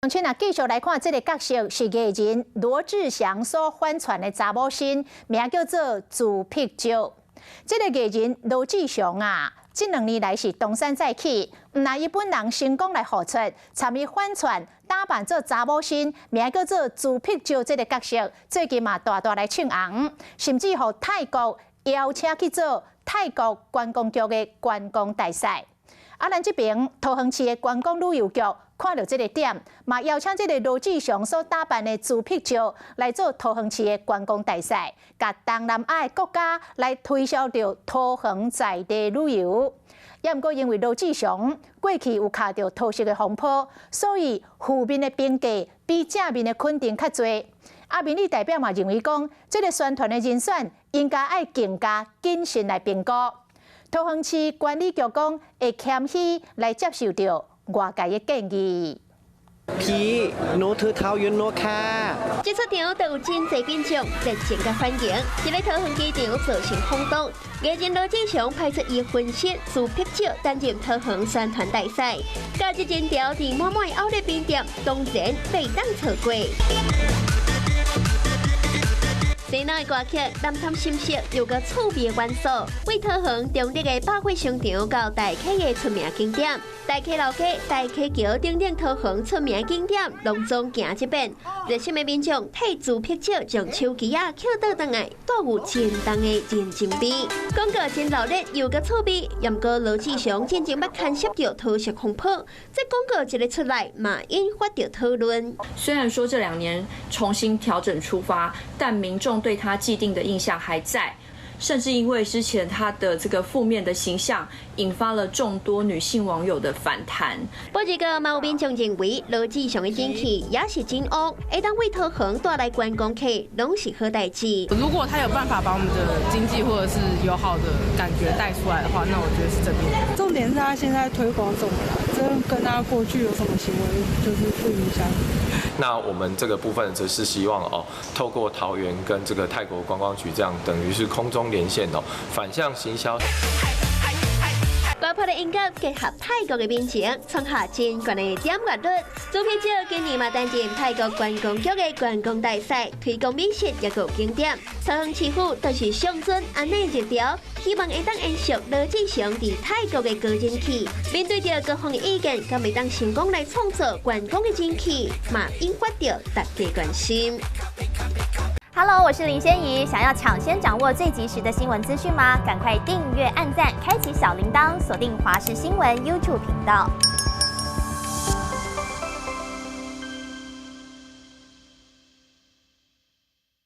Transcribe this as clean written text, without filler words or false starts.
而且继续来看这个角色是艺人罗志祥所宣传的查某星，名叫做朱碧椒。这个艺人罗志祥啊，这2年来是东山再起，唔拿伊本人成功来付出，参与宣传打扮做查某星，名叫做朱碧椒这个角色，最近嘛大大来抢红，甚至互泰国邀请去做泰国观光局的观光大使。咱这边桃园市的观光旅游局看到这个点，嘛邀请这个罗志祥所打扮的朱碧椒来做桃园市的观光大使，甲东南亚的国家来推销着桃园在地旅游。也毋过因为罗志祥过去有卡着桃色的风波，所以负面的评价比正面的肯定较侪。民意代表嘛认为讲，这个宣传的人选应该爱更加谨慎来评估。桃园市管理局讲会谦虚来接受到外界的建议。พี่โน้ถือเท้ายืนโน้ค่ะ这出场都有真侪民众热情甲欢迎，一个桃园机场造成轰动。艺人罗志祥派出伊分析朱碧椒担任桃园宣传大使，加一真条伫满满奥利宾店，当然被当错过。西南的歌曲南探心色有个趣味的元素，为桃园中立的百货商场到大溪的出名景点，大溪老街、大溪桥等等桃园出名景点，拢总行一遍。热心的民众替朱碧椒将手机啊捡倒转来，带有真重的人情味。广告真热烈又个趣味，也毋过罗志祥真正要牵涉到桃色风波，这广告一个出来嘛引发着讨论。虽然说这2年重新调整出发，但民众对他既定的印象还在，甚至因为之前他的这个负面的形象，引发了众多女性网友的反弹。不过，嘛有民众认为罗志祥的人气也是真旺，会当为桃园带来观光客，拢是好代志。如果他有办法把我们的经济或者是友好的感觉带出来的话，那我觉得是正面的。重点是他现在推广怎么了？这跟他过去有什么行为就是不影响。那我们这个部分则是希望透过桃园跟这个泰国观光局这样等于是空中连线反向行销。活泼的音乐结合泰国的民情，创下真悬的点阅率。朱碧椒今年嘛担任泰国观光局的观光大使，推广美食也有景点。桃园市府都是上准安内日条，希望会当延续罗志祥伫泰国的高人气。面对着各方的意见，敢会当成功来创造观光的人气，嘛引发着大家关心。Hello， 我是林仙怡。想要抢先掌握最及时的新闻资讯吗？赶快订阅、按赞、开启小铃铛，锁定华视新闻 YouTube 频道。